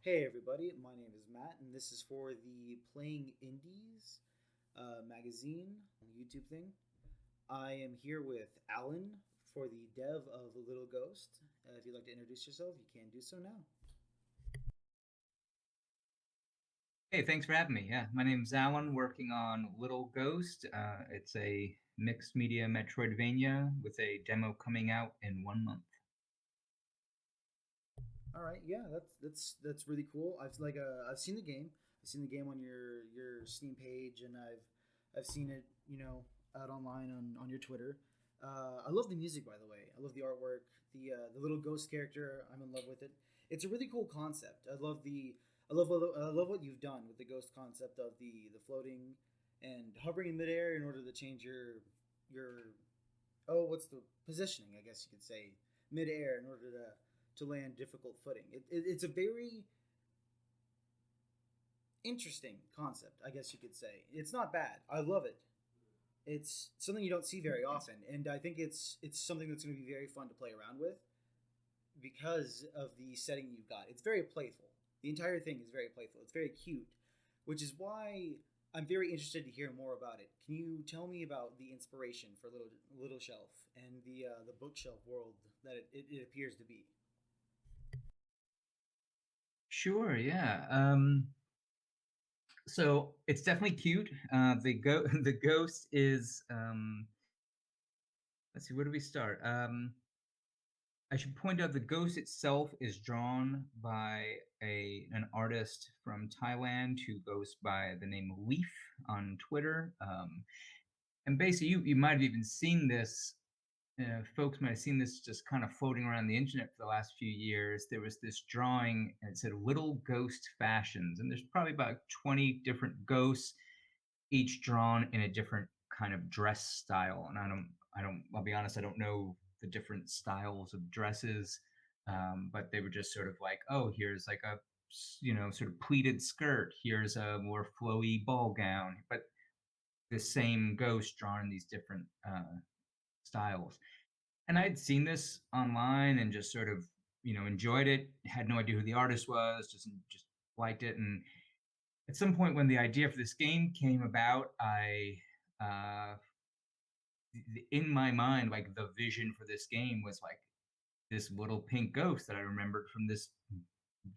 Hey everybody, my name is Matt, and this is for the Playing Indies magazine YouTube thing. I am here with Alan for the dev of Little Ghost. If you'd like to introduce yourself, you can do so now. Hey, thanks for having me. Yeah, my name's Alan, working on Little Ghost. It's a mixed media Metroidvania with a demo coming out in 1 month. All right, yeah, that's really cool. I've seen the game. I've seen the game on your Steam page, and I've seen it out online on your Twitter. I love the music, by the way. I love the artwork. The little ghost character. I'm in love with it. It's a really cool concept. I love what you've done with the ghost concept of the floating and hovering in midair in order to change your what's the positioning? I guess you could say midair in order to land difficult footing. It's a very interesting concept, I guess you could say. It's not bad. I love it. It's something you don't see very often, and I think it's something that's going to be very fun to play around with because of the setting you've got. It's very playful. The entire thing is very playful. It's very cute, which is why I'm very interested to hear more about it. Can you tell me about the inspiration for Little Shelf and the bookshelf world that it appears to be? Sure, yeah. So it's definitely cute. The ghost is let's see, where do we start? I should point out the ghost itself is drawn by an artist from Thailand who goes by the name Leaf on Twitter. And basically, you might have even seen this. Folks might have seen this just kind of floating around the internet for the last few years. There was this drawing, and it said "Little Ghost Fashions," and there's probably about 20 different ghosts, each drawn in a different kind of dress style. And I'll be honest, I don't know the different styles of dresses, but they were just sort of like, oh, here's like a sort of pleated skirt. Here's a more flowy ball gown, but the same ghost drawn in these different styles. And I'd seen this online and just sort of enjoyed it. Had no idea who the artist was. Just liked it. And at some point when the idea for this game came about, I uh, in my mind, like the vision for this game was like this little pink ghost that I remembered from this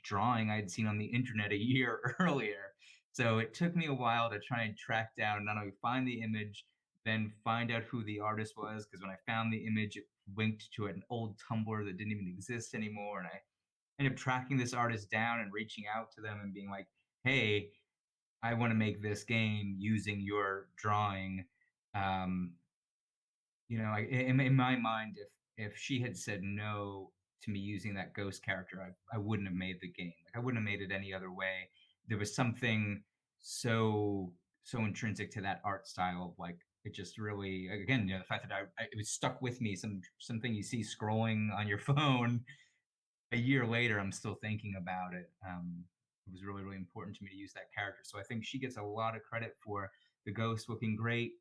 drawing I'd seen on the internet a year earlier. So it took me a while to try and track down, not only find the image, then find out who the artist was. Because when I found the image, it linked to an old Tumblr that didn't even exist anymore. And I ended up tracking this artist down and reaching out to them and being like, hey, I want to make this game using your drawing. Um, in my mind, if she had said no to me using that ghost character, I wouldn't have made the game. Like I wouldn't have made it any other way. There was something so intrinsic to that art style of like it just really, again, the fact that it was stuck with me. Something you see scrolling on your phone a year later, I'm still thinking about it. It was really important to me to use that character. So I think she gets a lot of credit for the ghost looking great.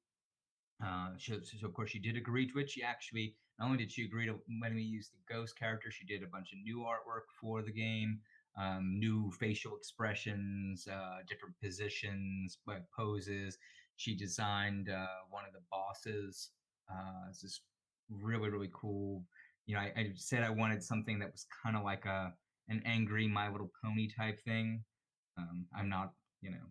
So of course she did agree to it. She actually not only did she agree to letting me use the ghost character, she did a bunch of new artwork for the game, new facial expressions, different positions, like poses. She designed one of the bosses. It's this really cool. I said I wanted something that was kind of like an angry My Little Pony type thing. I'm not, you know,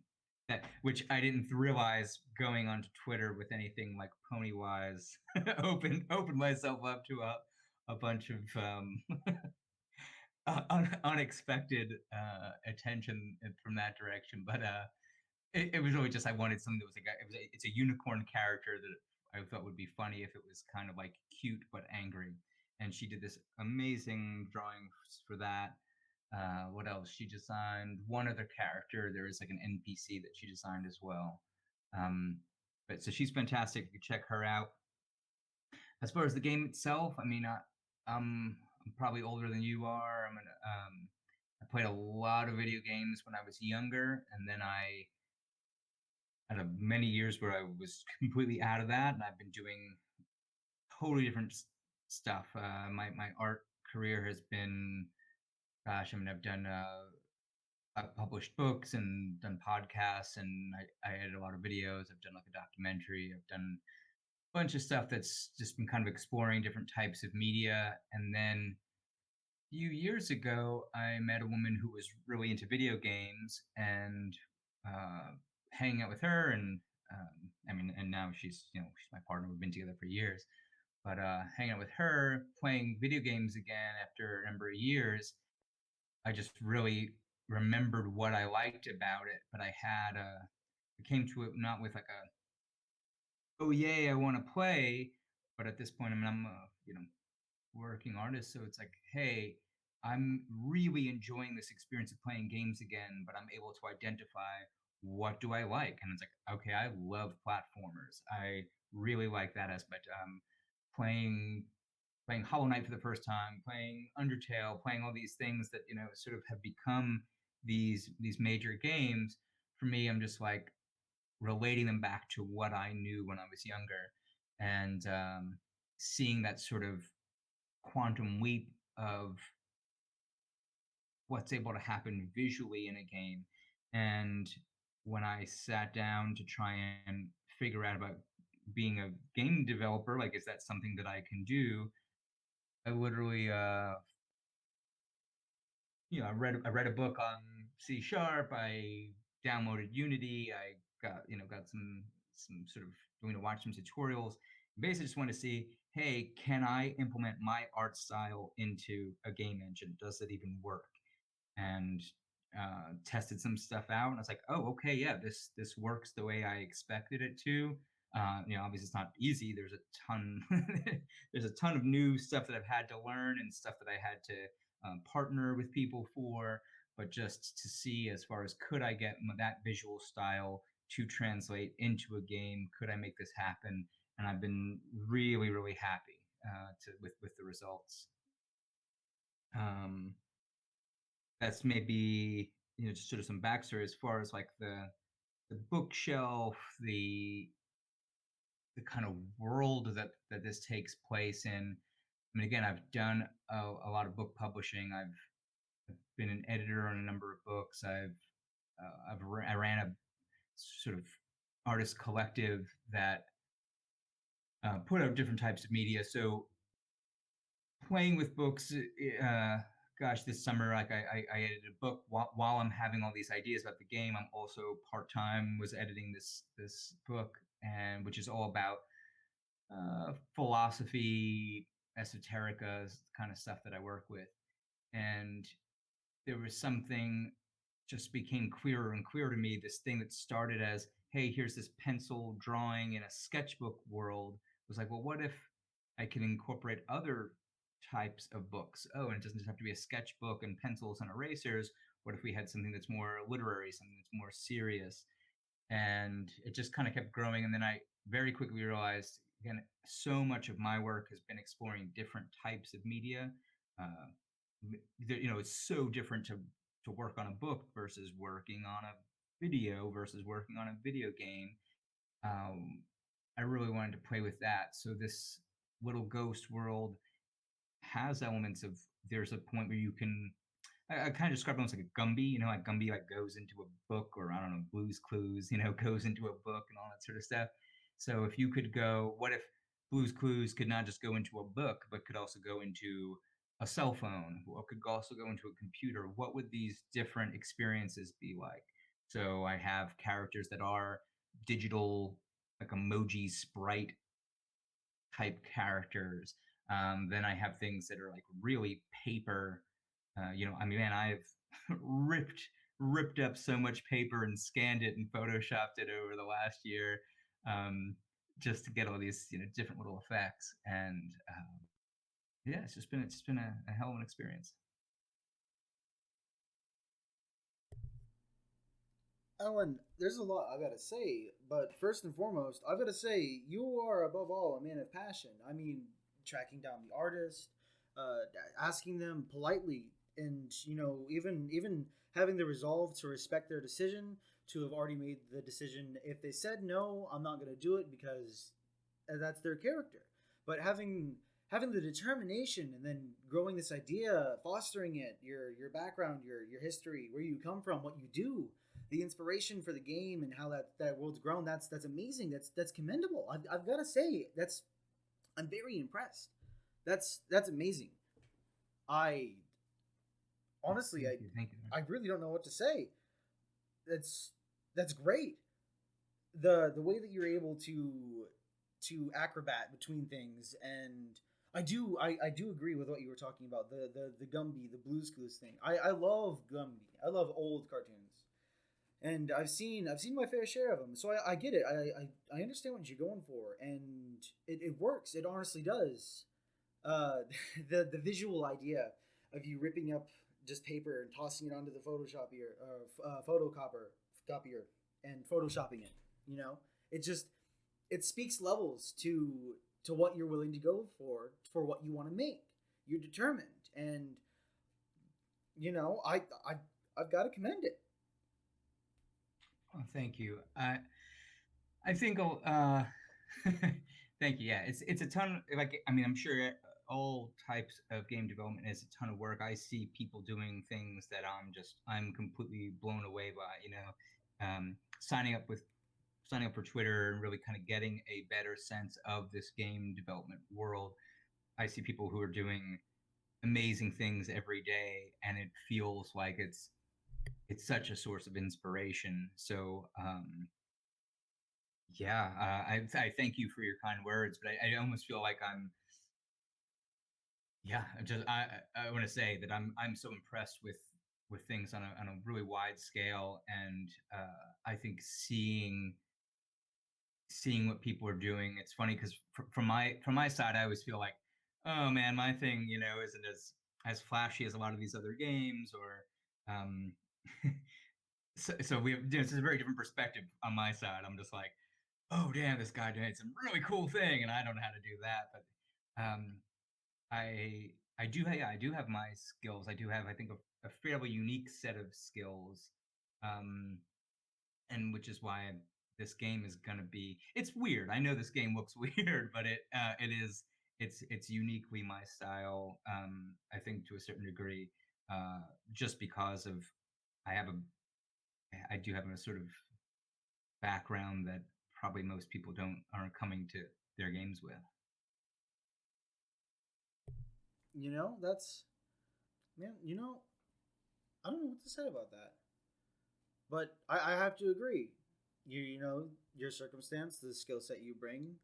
that which I didn't realize going onto Twitter with anything like Ponywise opened myself up to a bunch of unexpected attention from that direction. But it was really just I wanted something that was like it's a unicorn character that I thought would be funny if it was kind of like cute but angry. And she did this amazing drawing for that. What else? She designed one other character. There is like an NPC that she designed as well. But so she's fantastic. You can check her out. As far as the game itself, I mean, I'm probably older than you are. I played a lot of video games when I was younger, and then I had many years where I was completely out of that, and I've been doing totally different stuff. My art career has been, gosh, I mean, I've done I've published books and done podcasts, and I edit a lot of videos. I've done like a documentary. I've done a bunch of stuff that's just been kind of exploring different types of media. And then a few years ago, I met a woman who was really into video games, and uh, hanging out with her, and I mean, and now she's my partner. We've been together for years, but hanging out with her, playing video games again after a number of years, I just really remembered what I liked about it. But I came to it not with like a, oh yay, I want to play, but at this point, I mean, I'm a working artist, so it's like, hey, I'm really enjoying this experience of playing games again, but I'm able to identify what do I like, and it's like, okay, I love platformers. I really like that aspect. Playing playing Hollow Knight for the first time, playing Undertale, playing all these things that sort of have become these major games. For me, I'm just like relating them back to what I knew when I was younger, and seeing that sort of quantum leap of what's able to happen visually in a game. And when I sat down to try and figure out about being a game developer, like, is that something that I can do? I literally I read a book on C sharp. I downloaded Unity. I got some sort of doing to watch some tutorials. Basically, just want to see, hey, can I implement my art style into a game engine? Does it even work? And tested some stuff out, and I was like, oh, okay, yeah, this works the way I expected it to. Obviously it's not easy. There's a ton there's a ton of new stuff that I've had to learn, and stuff that I had to partner with people for. But just to see, as far as, could I get that visual style to translate into a game, could I make this happen? And I've been really, really happy with the results. um, that's maybe, just sort of some backstory as far as like the bookshelf, the kind of world that this takes place in. I mean, again, I've done a lot of book publishing. I've been an editor on a number of books. I ran a sort of artist collective that put out different types of media. So playing with books, gosh, this summer, like, I edited a book while I'm having all these ideas about the game. I'm also part-time was editing this book, and which is all about philosophy, esoterica, kind of stuff that I work with. And there was something just became clearer and clearer to me. This thing that started as, hey, here's this pencil drawing in a sketchbook world, was like, well, what if I can incorporate other types of books? Oh, and it doesn't just have to be a sketchbook and pencils and erasers. What if we had something that's more literary, something that's more serious? And it just kind of kept growing. And then I very quickly realized, again, so much of my work has been exploring different types of media. uh, it's so different to work on a book versus working on a video versus working on a video game. um, I really wanted to play with that. So this little ghost world has elements of, there's a point where you can, I kind of describe it almost like a Gumby, like Gumby like goes into a book, or I don't know, Blue's Clues, goes into a book and all that sort of stuff. So if you could go, what if Blue's Clues could not just go into a book, but could also go into a cell phone, or could also go into a computer? What would these different experiences be like? So I have characters that are digital, like emoji sprite type characters. Then I have things that are like really paper. I mean, man, I've ripped ripped up so much paper and scanned it and photoshopped it over the last year, um, just to get all these different little effects. And yeah, it's just been a hell of an experience. Alan, there's a lot I gotta say, but first and foremost, I've gotta say you are above all a man of passion. I mean, tracking down the artist, asking them politely, and even having the resolve to respect their decision, to have already made the decision. If they said no, I'm not gonna do it because that's their character. But having the determination and then growing this idea, fostering it, your background, your history, where you come from, what you do, the inspiration for the game, and how that world's grown. That's amazing. That's commendable. I've got to say I'm very impressed. That's amazing. I honestly, Thank you. Thank you. I really don't know what to say. That's that's great. The way that you're able to acrobat between things, and I do agree with what you were talking about, the Gumby, the Blue's Clues thing. I love Gumby. I love old cartoons, and I've seen my fair share of them. So I get it. I understand what you're going for, and it works. It honestly does. The visual idea of you ripping up just paper and tossing it onto the copier and photoshopping it. You know, it just it speaks levels to what you're willing to go for what you want to make. You're determined, and you know I've got to commend it. Oh, thank you. I think thank you. Yeah, it's a ton. Like, I mean, I'm sure all types of game development is a ton of work. I see people doing things that I'm completely blown away by. You know, signing up for Twitter and really kind of getting a better sense of this game development world. I see people who are doing amazing things every day, and it feels like it's such a source of inspiration. So yeah, I thank you for your kind words, but I almost feel like I want to say that I'm so impressed with things on a really wide scale, and I think seeing what people are doing. It's funny because from my side, I always feel like, oh man, my thing, you know, isn't as flashy as a lot of these other games, or so we have, you know, this is a very different perspective on my side. I'm just like, oh damn, this guy did some really cool thing, and I don't know how to do that. But I do, yeah, I do have my skills. I do have, I think, a fairly unique set of skills, um, and which is why this game is gonna be. It's weird. I know this game looks weird, but it is. It's uniquely my style. I think to a certain degree, uh, just because of I have a I do have a sort of background that probably most people don't aren't coming to their games with. You know that's man. You know I don't know what to say about that, but I have to agree. You know your circumstance, the skill set you bring,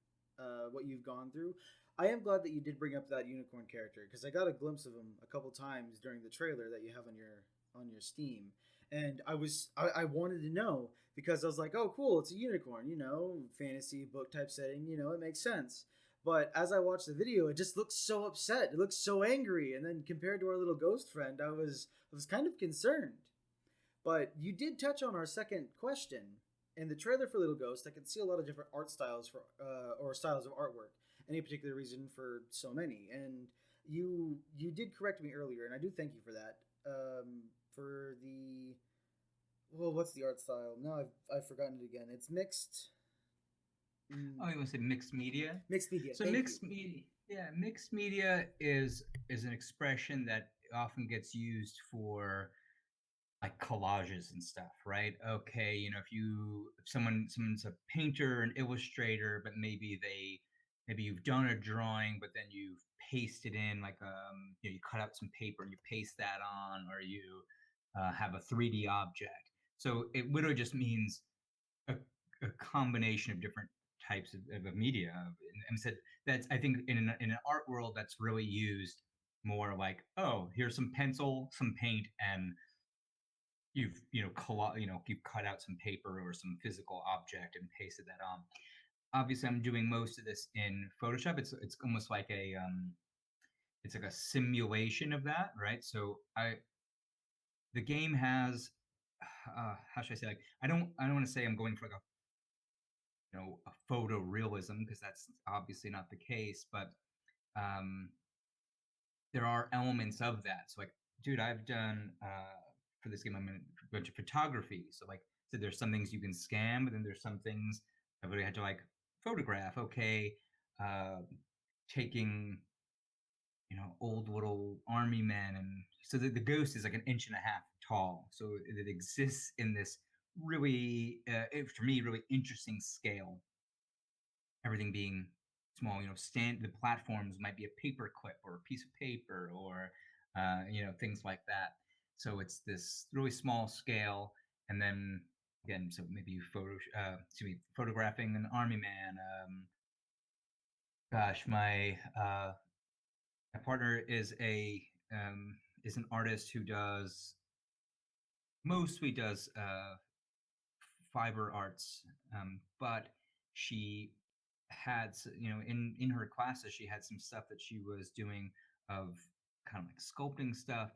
what you've gone through. I am glad that you did bring up that unicorn character because I got a glimpse of him a couple times during the trailer that you have on your Steam, and I wanted to know because I was like, oh cool, it's a unicorn, you know, fantasy book type setting, you know, it makes sense. But as I watched the video, it just looks so upset. It looks so angry, and then compared to our little ghost friend, I was kind of concerned. But you did touch on our second question. In the trailer for Little Ghost, I could see a lot of different art styles for or styles of artwork. Any particular reason for so many? And you did correct me earlier, and I do thank you for that. For the well, what's the art style? No, I've forgotten it again. It's mixed. Oh, you want to say mixed media? Mixed media. So Thank you. mixed media, yeah, mixed media is an expression that often gets used for like collages and stuff, right? Okay, you know, if someone's a painter, an illustrator, but maybe you've done a drawing, but then you've pasted in like you know, you cut out some paper and you paste that on, or you have a 3D object. So it literally just means a, a combination of different types of media. And said that's I think in an art world that's really used more like, oh, here's some pencil, some paint, and you've cut out some paper or some physical object and pasted that on. Obviously, I'm doing most of this in Photoshop. It's almost like a it's like a simulation of that, right? So I the game has how should I say, like, I don't want to say I'm going for like a, you know, a photorealism, because that's obviously not the case, but um there are elements of that. So like, dude, I've done for this game, I'm in a bunch of photography. So like, so there's some things you can scan, but then there's some things I really had to like photograph. Okay, uh, taking old little army men, and so the ghost is like an inch and a half tall. So it exists in this really, for me, really interesting scale. Everything being small, stand the platforms might be a paper clip or a piece of paper or things like that. So it's this really small scale, and then again, so maybe photographing an army man. Gosh, my partner is an artist who mostly does fiber arts, but she had in her classes she had some stuff that she was doing of kind of like sculpting stuff.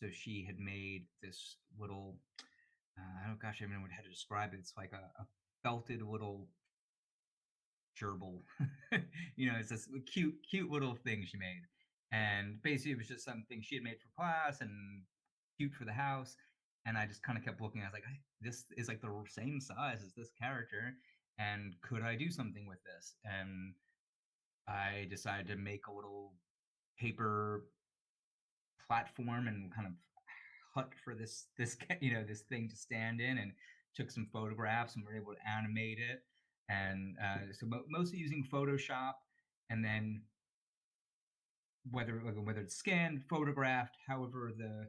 So she had made this little oh gosh, I don't know how to describe it. It's like a felted little gerbil. It's this cute little thing she made. And basically, it was just something she had made for class and cute for the house. And I just kind of kept looking. I was like, this is like the same size as this character. And could I do something with this? And I decided to make a little paper platform and kind of hut for this thing to stand in, and took some photographs and were able to animate it. And so mostly using Photoshop, and then whether it's scanned, photographed, however the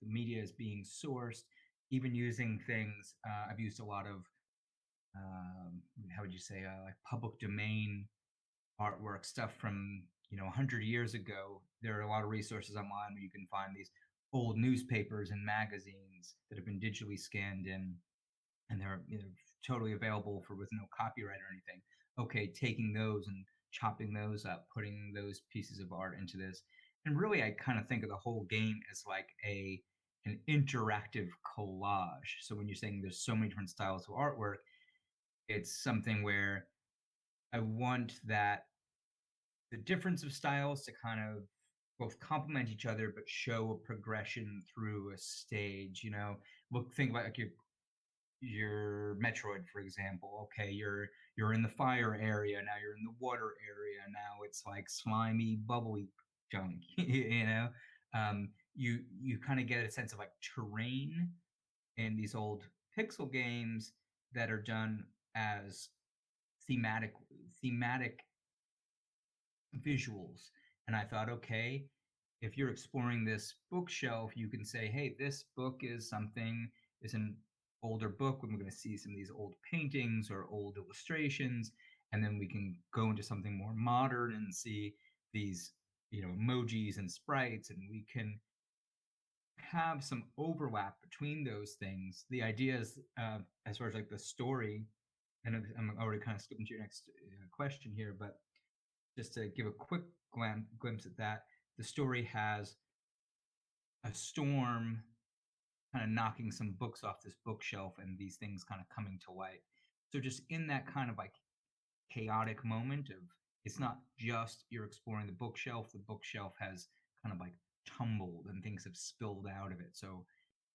media is being sourced, even using things. I've used a lot of how would you say, like public domain artwork stuff from 100 years ago. There are a lot of resources online where you can find these old newspapers and magazines that have been digitally scanned in, and they're totally available for with no copyright or anything. Okay, taking those and chopping those up, putting those pieces of art into this. And really, I kind of think of the whole game as like an interactive collage. So when you're saying there's so many different styles of artwork, it's something where I want that the difference of styles to kind of both complement each other but show a progression through a stage. Think about like your Metroid, for example. Okay, you're in the fire area, now you're in the water area, now it's like slimy, bubbly junk. You kind of get a sense of like terrain in these old pixel games that are done as thematic visuals. And I thought, okay, if you're exploring this bookshelf, you can say, hey, this book is an older book. We're going to see some of these old paintings or old illustrations. And then we can go into something more modern and see these, emojis and sprites. And we can have some overlap between those things. The idea is, as far as like the story, and I'm already kind of skipping to your next question here, but just to give a quick glimpse at that, the story has a storm kind of knocking some books off this bookshelf and these things kind of coming to light. So just in that kind of like chaotic moment of, it's not just you're exploring the bookshelf has kind of like tumbled and things have spilled out of it. So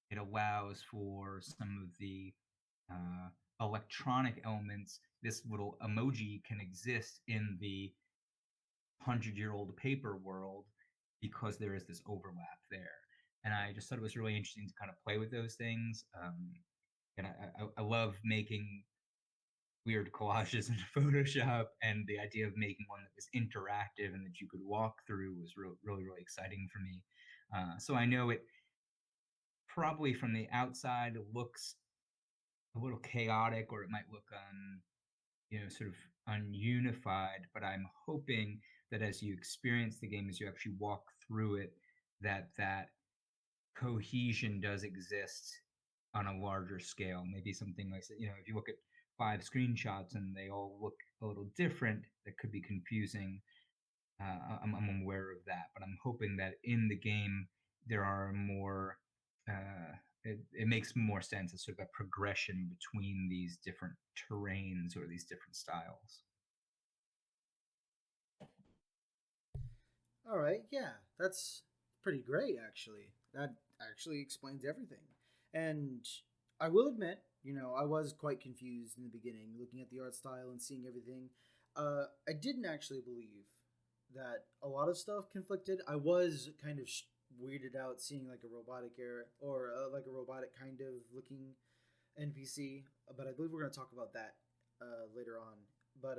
it allows for some of the electronic elements. This little emoji can exist in the 100-year-old paper world because there is this overlap there. And I just thought it was really interesting to kind of play with those things. And I love making weird collages in Photoshop, and the idea of making one that was interactive and that you could walk through was really, really exciting for me. So I know it probably from the outside looks a little chaotic, or it might look sort of ununified, but I'm hoping that as you experience the game, as you actually walk through it, that cohesion does exist on a larger scale. Maybe something like, if you look at 5 screenshots and they all look a little different, that could be confusing. I'm aware of that, but I'm hoping that in the game there are more. It makes more sense as sort of a progression between these different terrains or these different styles. All right, yeah, that's pretty great actually. That actually explains everything. And I will admit, I was quite confused in the beginning, looking at the art style and seeing everything. I didn't actually believe that a lot of stuff conflicted. I was kind of weirded out seeing like a robotic air or like a robotic kind of looking NPC, but I believe we're going to talk about that later on. But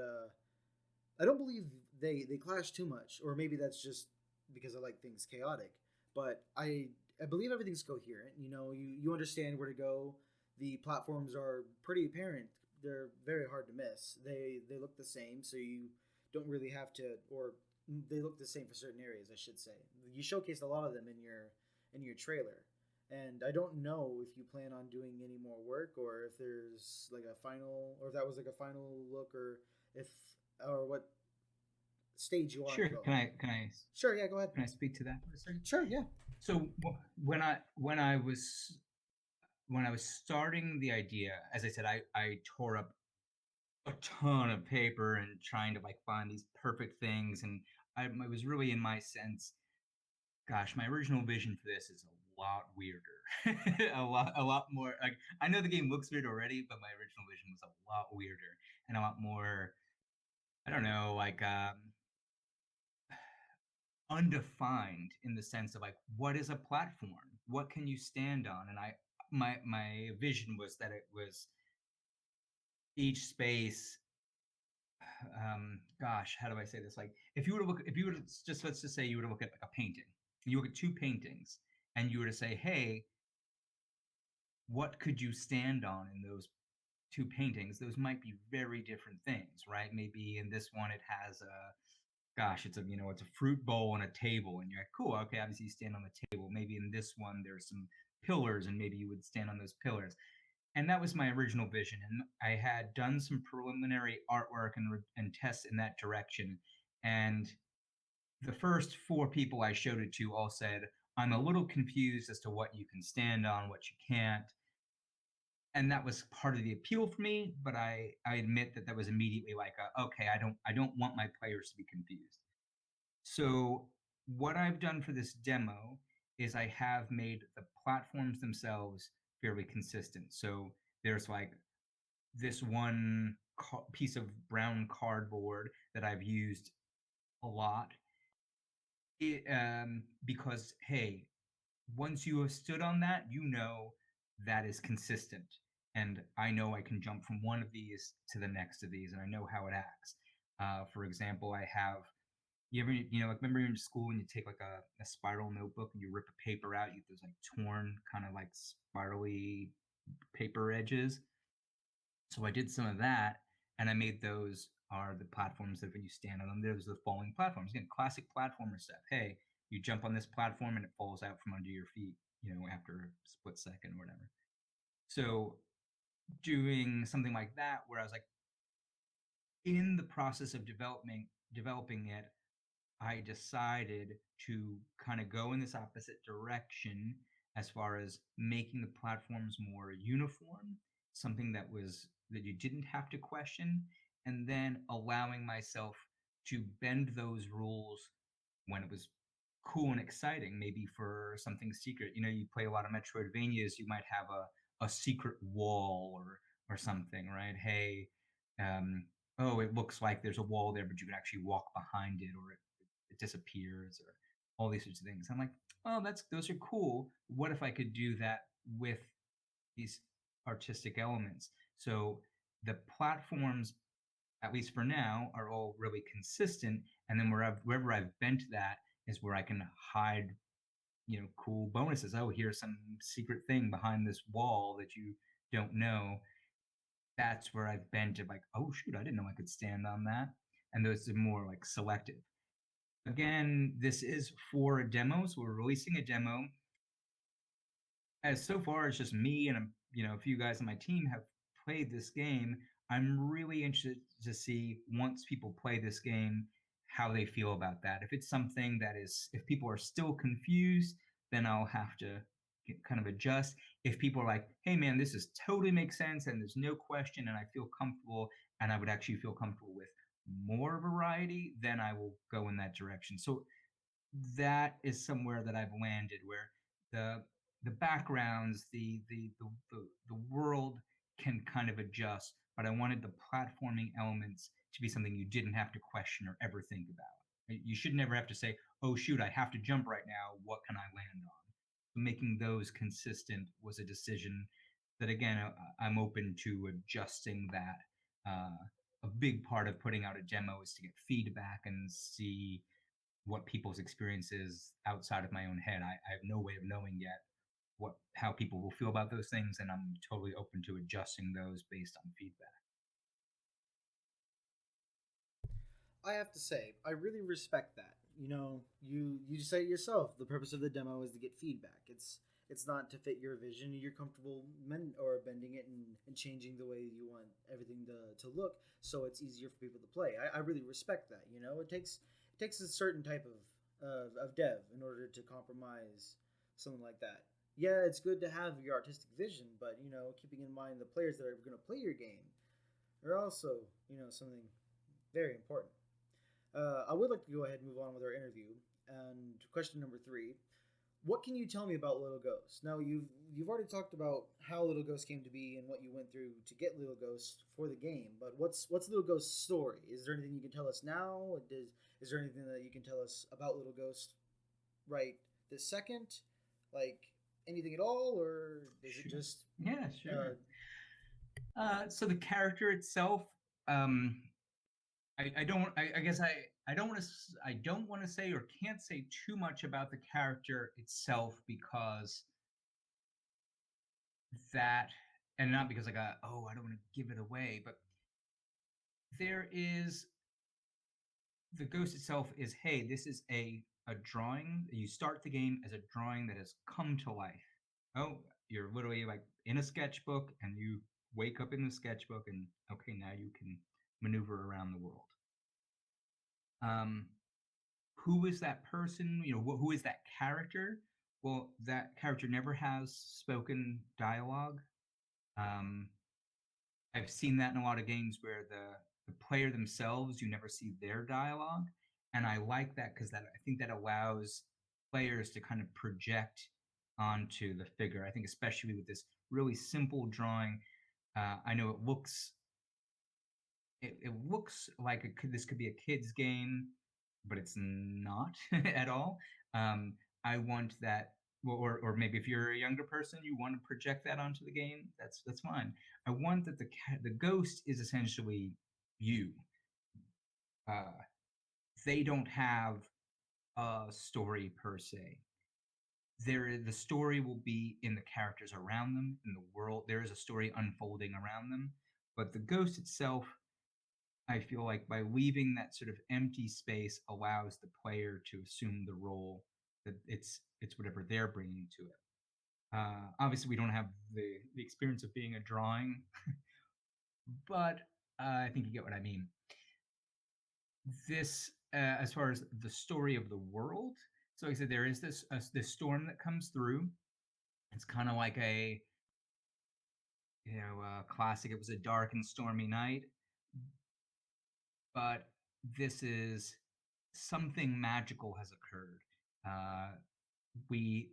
I don't believe they clash too much, or maybe that's just because I like things chaotic. But I believe everything's coherent. You know, you understand where to go. The platforms are pretty apparent. They're very hard to miss. They look the same, so you don't really have to, or they look the same for certain areas, I should say. You showcased a lot of them in your trailer, and I don't know if you plan on doing any more work, or if there's like a final, or if that was like a final look, if or what stage you are in Sure. development. Sure, yeah, go ahead. Can I speak to that for a second? Sure, yeah. So when I was starting the idea, as I said, I tore up a ton of paper and trying to like find these perfect things, and I was really in my sense. Gosh, my original vision for this is a lot weirder, a lot more. Like I know the game looks weird already, but my original vision was a lot weirder and a lot more. I don't know, like undefined in the sense of like what is a platform, what can you stand on, and my vision was that it was each space. Gosh, how do I say this? Like if you were to just, let's just say you were to look at like a painting, you look at two paintings and you were to say, hey, what could you stand on in those two paintings? Those might be very different things, right? Maybe in this one it has a, gosh, it's a, it's a fruit bowl and a table, and you're like, cool, okay, obviously you stand on the table. Maybe in this one there's some pillars, and maybe you would stand on those pillars. And that was my original vision. And I had done some preliminary artwork and tests in that direction. And the first four people I showed it to all said, I'm a little confused as to what you can stand on, what you can't. And that was part of the appeal for me, but I admit that that was immediately like okay, I don't want my players to be confused. So what I've done for this demo is I have made the platforms themselves fairly consistent. So there's like this one piece of brown cardboard that I've used a lot because, hey, once you have stood on that, you know that is consistent. And I know I can jump from one of these to the next of these, and I know how it acts. For example, I have you ever, like remember in school when you take like a spiral notebook and you rip a paper out, you get those like torn kind of like spirally paper edges. So I did some of that, and I made those are the platforms that when you stand on them, there's the falling platforms. Again, classic platformer stuff. Hey, you jump on this platform and it falls out from under your feet, after a split second or whatever. So doing something like that, where I was like in the process of developing it, I decided to kind of go in this opposite direction as far as making the platforms more uniform, something that you didn't have to question, and then allowing myself to bend those rules when it was cool and exciting, maybe for something secret. You play a lot of Metroidvanias, you might have a secret wall or something, right? Hey, um, oh, it looks like there's a wall there, but you can actually walk behind it, or it disappears, or all these sorts of things. I'm like, oh, those are cool. What if I could do that with these artistic elements? So the platforms, at least for now, are all really consistent. And then wherever I've bent that is where I can hide, cool bonuses. Oh, here's some secret thing behind this wall that you don't know. That's where I've bent it. Like, oh shoot, I didn't know I could stand on that. And those are more like selective. Again, this is for a demo, so we're releasing a demo. As so far it's just me and a few guys on my team have played this game. I'm really interested to see, once people play this game, how they feel about that. If it's something that is, if people are still confused, then I'll have to kind of adjust. If people are like, hey man, this is totally makes sense and there's no question and I feel comfortable and I would actually feel comfortable with more variety, then I will go in that direction. So that is somewhere that I've landed, where the backgrounds, the world can kind of adjust, but I wanted the platforming elements to be something you didn't have to question or ever think about. You should never have to say, "Oh shoot, I have to jump right now. What can I land on?" Making those consistent was a decision that again I'm open to adjusting that. Uh, a big part of putting out a demo is to get feedback and see what people's experience is outside of my own head. I have no way of knowing yet what how people will feel about those things, and I'm totally open to adjusting those based on feedback. I have to say, I really respect that. You know, you say it yourself. The purpose of the demo is to get feedback. It's not to fit your vision. You're comfortable bending it and changing the way you want everything to look, so it's easier for people to play. I really respect that. You know, it takes a certain type of dev in order to compromise something like that. Yeah, it's good to have your artistic vision, but you know, keeping in mind the players that are going to play your game are also something very important. I would like to go ahead and move on with our interview. And question number three: what can you tell me about Little Ghost? Now you've already talked about how Little Ghost came to be and what you went through to get Little Ghost for the game. But what's Little Ghost's story? Is there anything you can tell us now? Is there anything that you can tell us about Little Ghost right this second? Like anything at all, or is it Sure. just Yeah, sure. So the character itself, um, I don't. I guess I don't want to. I don't want to say or can't say too much about the character itself because that, and not because I got. Oh, I don't want to give it away, but there is the ghost itself is. Hey, this is a drawing. You start the game as a drawing that has come to life. Oh, you're literally like in a sketchbook, and you wake up in the sketchbook, and okay, now you can maneuver around the world. Um, who is that person? You know, who is that character? Well, that character never has spoken dialogue. Um, I've seen that in a lot of games where the player themselves, you never see their dialogue, and I like that because that I think that allows players to kind of project onto the figure. I think especially with this really simple drawing, I know it looks like this could be a kid's game, but it's not at all. I want that, or maybe if you're a younger person, you want to project that onto the game. That's fine. I want that the ghost is essentially you. Uh, they don't have a story per se. The story will be in the characters around them, in the world. There is a story unfolding around them, but the ghost itself, I feel like by leaving that sort of empty space allows the player to assume the role that it's whatever they're bringing to it. Obviously, we don't have the experience of being a drawing, but I think you get what I mean. This, as far as the story of the world, so like I said, there is this storm that comes through. It's kind of like a classic. It was a dark and stormy night, but this is something magical has occurred. Uh, we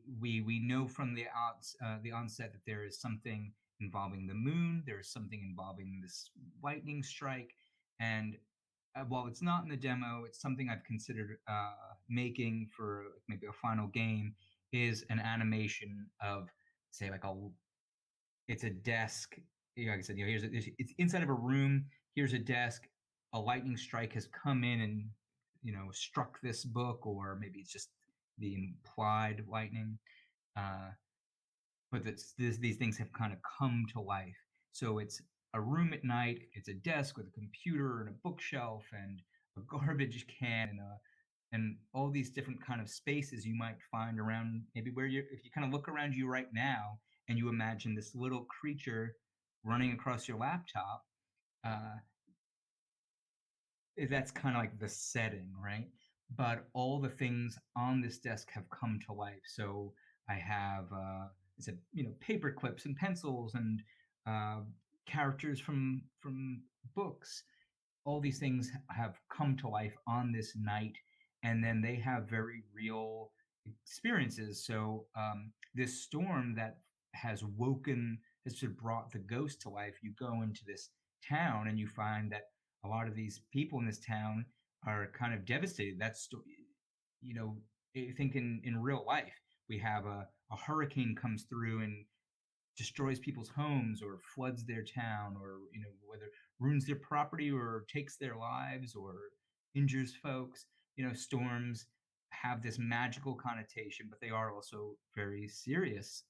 know from the onset that there is something involving the moon. There is something involving this lightning strike, and while it's not in the demo, it's something I've considered making for like, maybe a final game. Is an animation of say like a it's a desk. Like I said, it's inside of a room. Here's a desk. A lightning strike has come in and struck this book, or maybe it's just the implied lightning. Uh, but these things have kind of come to life. So it's a room at night. It's a desk with a computer and a bookshelf and a garbage can and all these different kind of spaces you might find around maybe where you if you kind of look around you right now and you imagine this little creature running across your laptop. uh, that's kind of like the setting, right? But all the things on this desk have come to life. So I have, I said, paper clips and pencils and uh, characters from books. All these things have come to life on this night, and then they have very real experiences. So this storm that has sort of brought the ghost to life. You go into this town and you find that a lot of these people in this town are kind of devastated. That's you know, I think in real life we have a hurricane comes through and destroys people's homes or floods their town, or whether ruins their property or takes their lives or injures folks. Storms have this magical connotation, but they are also very serious.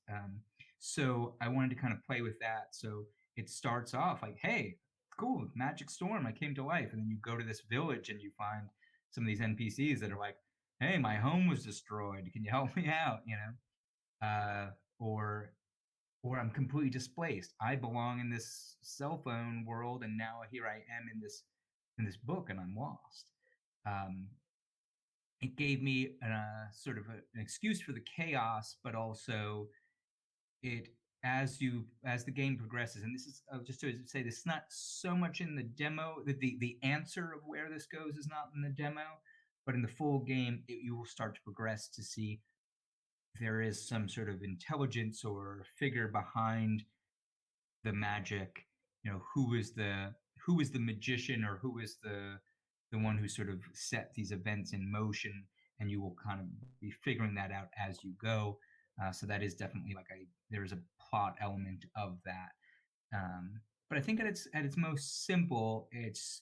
So I wanted to kind of play with that. So it starts off like, hey, cool, magic storm, I came to life. And then you go to this village and you find some of these NPCs that are like, hey, my home was destroyed, can you help me out? Or I'm completely displaced. I belong in this cell phone world, and now here I am in this book, and I'm lost. Um, it gave me sort of an excuse for the chaos, but also it as the game progresses, and this is just to say, this is not so much in the demo. The answer of where this goes is not in the demo, but in the full game, you will start to progress to see there is some sort of intelligence or figure behind the magic. Who is the magician, or who is the one who sort of set these events in motion, and you will kind of be figuring that out as you go. So that is definitely like there is a plot element of that. But I think at its most simple, it's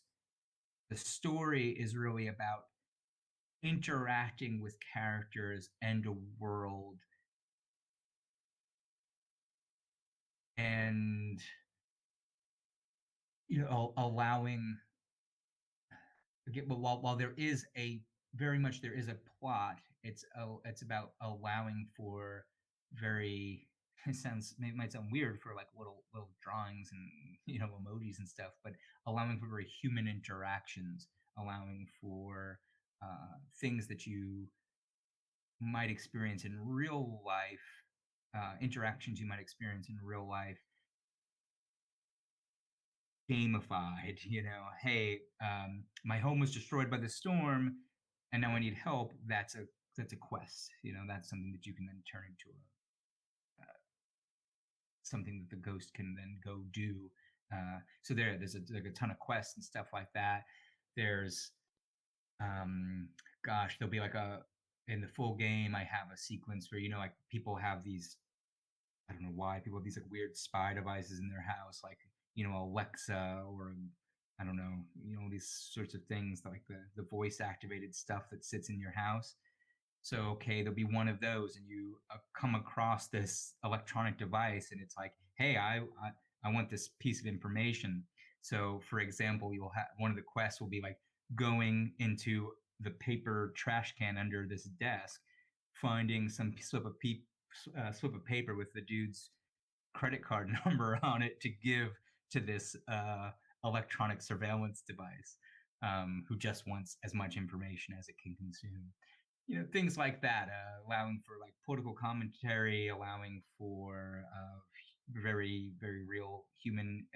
the story is really about interacting with characters and a world, and allowing, again, but while there is a very much there is a plot, it's about allowing for very it might sound weird for like little drawings and emojis and stuff, but allowing for very human interactions, allowing for things that you might experience in real life, interactions you might experience in real life, gamified. Hey, my home was destroyed by the storm, and now I need help. That's a quest. That's something that you can then turn into something that the ghost can then go do. So there's like a ton of quests and stuff like that. There's gosh, there'll be like a in the full game, I have a sequence where like people have these, I don't know why people have these like weird spy devices in their house, like Alexa, or I don't know, these sorts of things, like the voice activated stuff that sits in your house. So okay, there'll be one of those, and you come across this electronic device, and it's like, hey, I want this piece of information. So for example, you'll have one of the quests will be like going into the paper trash can under this desk, finding some slip of paper with the dude's credit card number on it to give to this electronic surveillance device, who just wants as much information as it can consume. Things like that, allowing for like political commentary, allowing for very very real human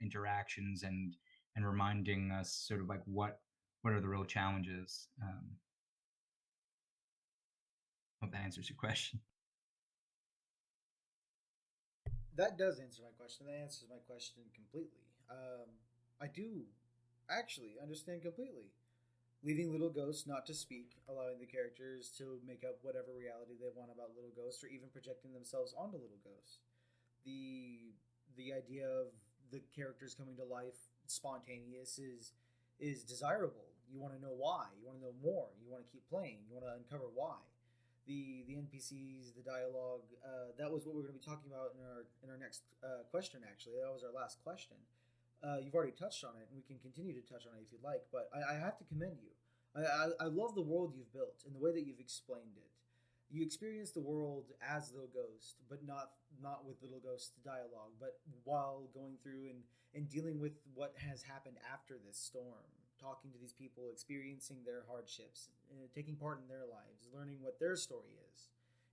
interactions, and reminding us sort of like what are the real challenges. Hope that answers your question. That does answer my question. That answers my question completely. I do actually understand completely. Leaving little ghosts not to speak, allowing the characters to make up whatever reality they want about little ghosts, or even projecting themselves onto little ghosts. The idea of the characters coming to life spontaneous is desirable. You want to know why. You want to know more. You want to keep playing. You want to uncover why. The NPCs, the dialogue. That was what we're going to be talking about in our next question. Actually, that was our last question. You've already touched on it, and we can continue to touch on it if you'd like. But I have to commend you. I love the world you've built and the way that you've explained it. You experience the world as Little Ghost, but not with Little Ghost dialogue, but while going through and dealing with what has happened after this storm, talking to these people, experiencing their hardships, taking part in their lives, learning what their story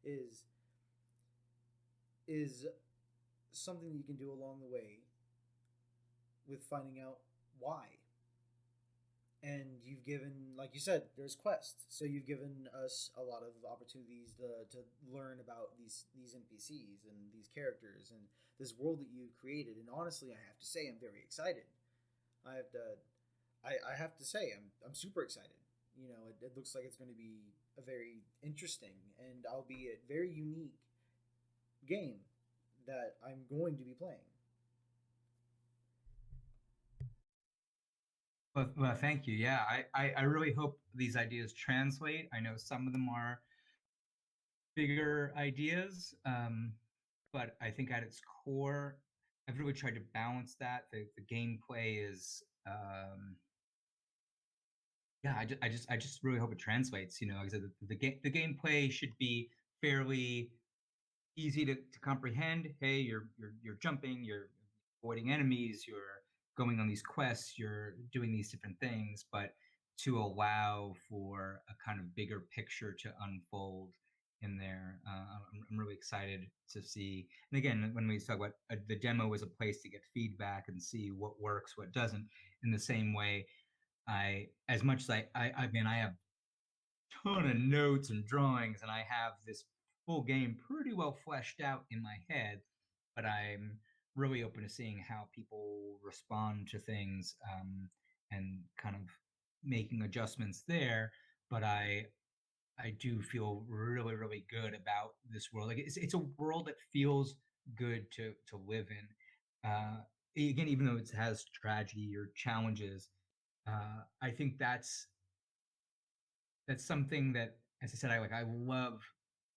is is something that you can do along the way with finding out why. And you've given, like you said, there's quests, so you've given us a lot of opportunities to learn about these NPCs and these characters and this world that you created. And honestly, I have to say, I'm very excited. I have to I have to say I'm super excited. You know, it looks like it's going to be a very interesting and albeit very unique game that I'm going to be playing. Well, thank you. Yeah, I really hope these ideas translate. I know some of them are bigger ideas, but I think at its core, I've really tried to balance that. The gameplay is, yeah, I just really hope it translates. You know, like I said, the gameplay should be fairly easy to comprehend. Hey, you're jumping, you're avoiding enemies, you're going on these quests, you're doing these different things, but to allow for a kind of bigger picture to unfold in there. I'm really excited to see. And again, when we talk about the demo as a place to get feedback and see what works, what doesn't, in the same way, as much as I mean, I have ton of notes and drawings, and I have this full game pretty well fleshed out in my head. But I'm really open to seeing how people respond to things, and kind of making adjustments there. But I do feel really really good about this world. Like it's a world that feels good to live in. Again, even though it has tragedy or challenges, I think that's something that, as I said, I love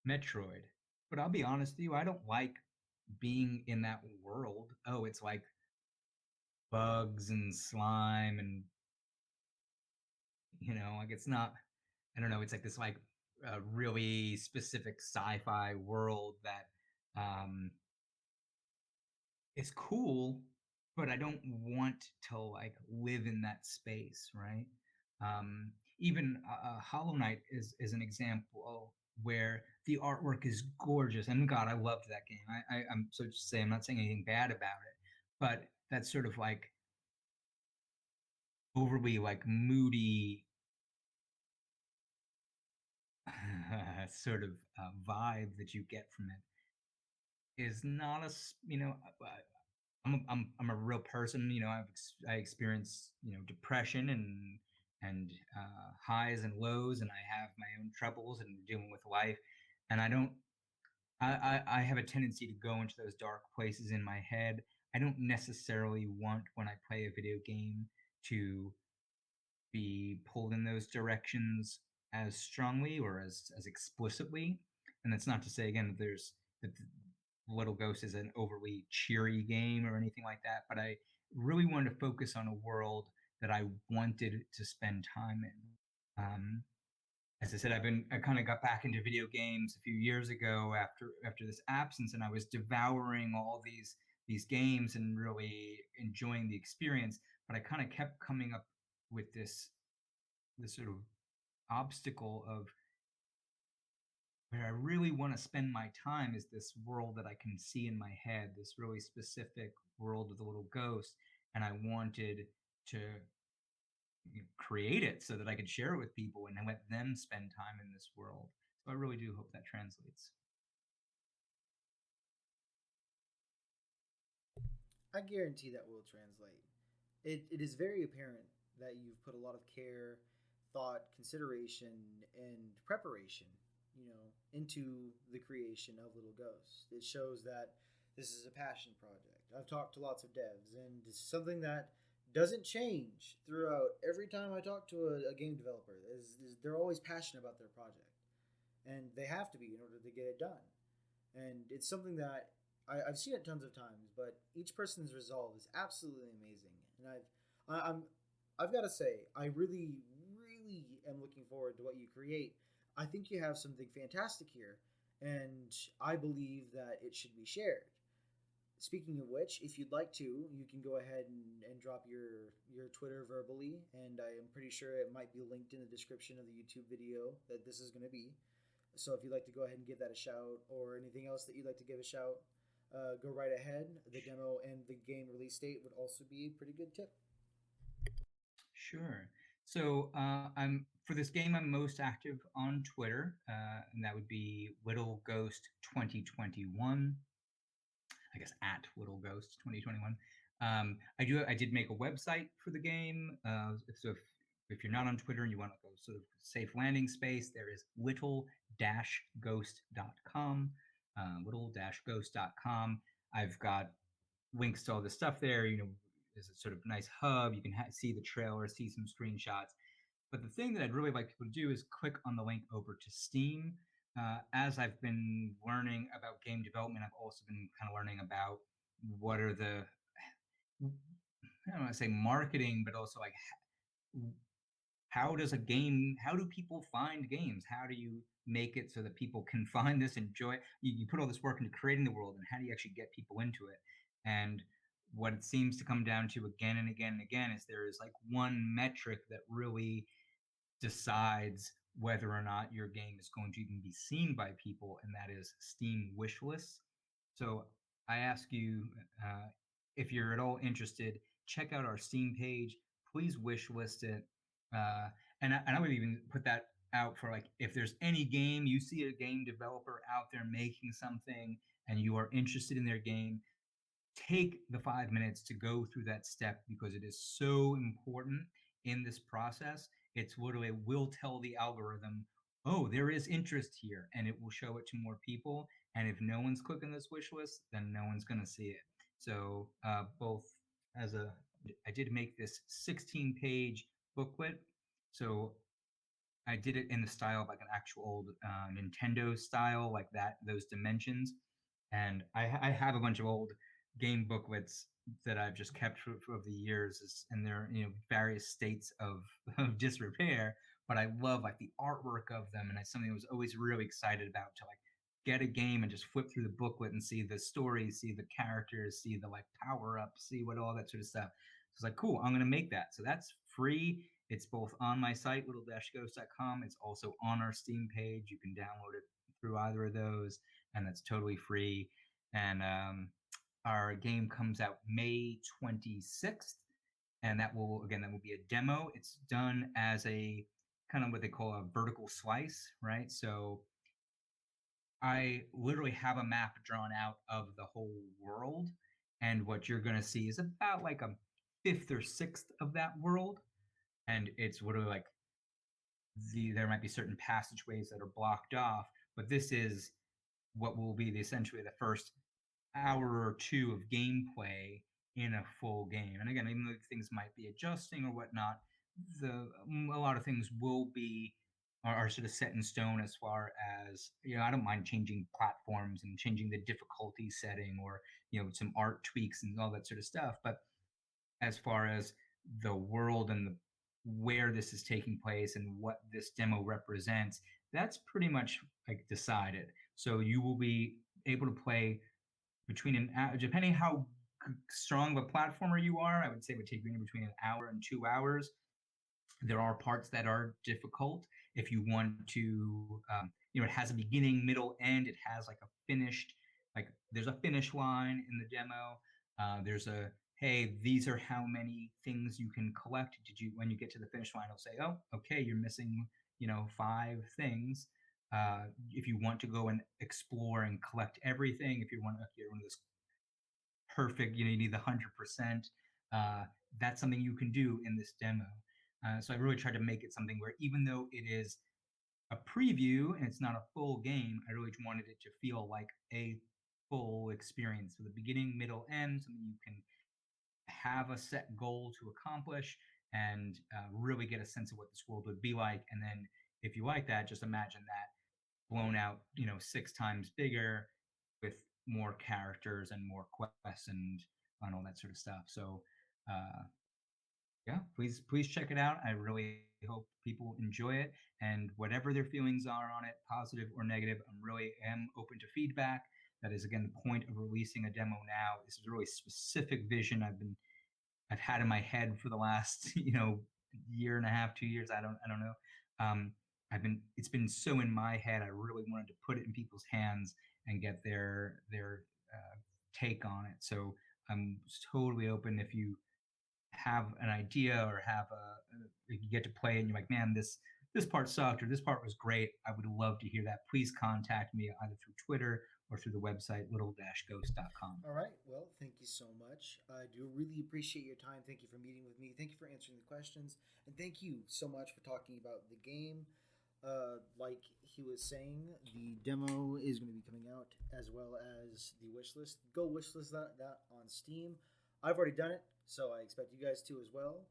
Metroid, but I'll be honest with you, I don't like being in that world. Oh, it's like bugs and slime and like it's not. I don't know. It's like this like really specific sci-fi world that um, is cool, but I don't want to like live in that space, right? Even Hollow Knight is an example where the artwork is gorgeous, and God, I loved that game. I'm so to say, I'm not saying anything bad about it, but that's sort of like overly like moody sort of vibe that you get from it is not I'm a real person. I experience depression and highs and lows, and I have my own troubles and dealing with life, and I don't. I have a tendency to go into those dark places in my head. I don't necessarily want when I play a video game to be pulled in those directions as strongly or as explicitly. And that's not to say again that there's that Little Ghost is an overly cheery game or anything like that, but I really wanted to focus on a world that I wanted to spend time in. As I said, I kind of got back into video games a few years ago after this absence, and I was devouring all these games and really enjoying the experience. But I kind of kept coming up with this sort of obstacle of where I really want to spend my time is this world that I can see in my head, this really specific world of the little ghost. And I wanted to create it so that I could share it with people and let them spend time in this world. So I really do hope that translates. I guarantee that will translate. It is very apparent that you've put a lot of care, thought, consideration, and preparation, into the creation of Little Ghost. It shows that this is a passion project. I've talked to lots of devs, and it's something that doesn't change throughout every time I talk to a game developer. They're always passionate about their project, and they have to be in order to get it done. And it's something that I've seen it tons of times, but each person's resolve is absolutely amazing. And I've got to say, I really, really am looking forward to what you create. I think you have something fantastic here, and I believe that it should be shared. Speaking of which, if you'd like to, you can go ahead and drop your Twitter verbally, and I am pretty sure it might be linked in the description of the YouTube video that this is going to be. So if you'd like to go ahead and give that a shout, or anything else that you'd like to give a shout, go right ahead. The demo and the game release date would also be a pretty good tip. Sure. So I'm for this game. I'm most active on Twitter, and that would be Little Ghost 2021. I guess at Little Ghost 2021. I did make a website for the game. So if you're not on Twitter and you want to go sort of safe landing space, there is little-ghost.com. Little-ghost.com. I've got links to all the stuff there. There's a sort of nice hub. You can see the trailer, see some screenshots. But the thing that I'd really like people to do is click on the link over to Steam. As I've been learning about game development, I've also been kind of learning about what are the, I don't want to say marketing, but also like how do people find games? How do you make it so that people can find this, enjoy it? You put all this work into creating the world, and how do you actually get people into it? And what it seems to come down to again and again and again is there is like one metric that really decides whether or not your game is going to even be seen by people, and that is Steam wish lists. So I ask you, if you're at all interested, check out our Steam page. Please wish list it. And I would even put that out for like if there's any game you see a game developer out there making something and you are interested in their game, take the 5 minutes to go through that step because it is so important in this process. It's literally will tell the algorithm, oh, there is interest here, and it will show it to more people. And if no one's clicking this wish list, then no one's going to see it. So both I did make this 16-page booklet. So I did it in the style of like an actual old Nintendo style, like that, those dimensions. And I have a bunch of old game booklets that I've just kept over the years, and they're various states of, of disrepair. But I love like the artwork of them, and it's something I was always really excited about to like get a game and just flip through the booklet and see the stories, see the characters, see the like power ups, see what all that sort of stuff. So it's like, cool, I'm gonna make that. So that's free. It's both on my site, little-ghost.com. It's also on our Steam page. You can download it through either of those, and that's totally free. And our game comes out May 26th, and that will be a demo. It's done as a kind of what they call a vertical slice, right? So I literally have a map drawn out of the whole world, and what you're going to see is about like a fifth or sixth of that world, and it's literally like there might be certain passageways that are blocked off, but this is what will be essentially the first hour or two of gameplay in a full game. And again, even though things might be adjusting or whatnot, a lot of things will be are sort of set in stone as far as I don't mind changing platforms and changing the difficulty setting or some art tweaks and all that sort of stuff. But as far as the world and where this is taking place and what this demo represents, that's pretty much like decided. So you will be able to play between an hour, depending how strong of a platformer you are. I would say it would take you between an hour and 2 hours. There are parts that are difficult. If you want to, it has a beginning, middle, end. It has like a finished, like there's a finish line in the demo. There's a, hey, these are how many things you can collect. When you get to the finish line, it'll say, oh, okay, you're missing, 5 things. If you want to go and explore and collect everything, if you're one of this perfect, you need the 100%. That's something you can do in this demo. So I really tried to make it something where even though it is a preview and it's not a full game, I really wanted it to feel like a full experience with a beginning, middle, end, something you can have a set goal to accomplish and really get a sense of what this world would be like. And then if you like that, just imagine that blown out, 6 times bigger with more characters and more quests and all that sort of stuff. So yeah, please check it out. I really hope people enjoy it, and whatever their feelings are on it, positive or negative, I'm really am open to feedback. That is again the point of releasing a demo now. This is a really specific vision I've had in my head for the last year and a half, 2 years. I don't know. It's been so in my head. I really wanted to put it in people's hands and get their take on it. So I'm totally open if you have an idea or if you get to play and you're like, man, this part sucked or this part was great. I would love to hear that. Please contact me either through Twitter or through the website little-ghost.com. All right. Well, thank you so much. I do really appreciate your time. Thank you for meeting with me. Thank you for answering the questions. And thank you so much for talking about the game. Like he was saying, the demo is going to be coming out as well as the wish list. Go wish list that on Steam. I've already done it, so I expect you guys to as well.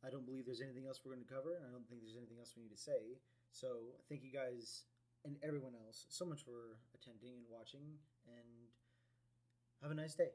I don't believe there's anything else we're going to cover, and I don't think there's anything else we need to say. So thank you guys and everyone else so much for attending and watching, and have a nice day.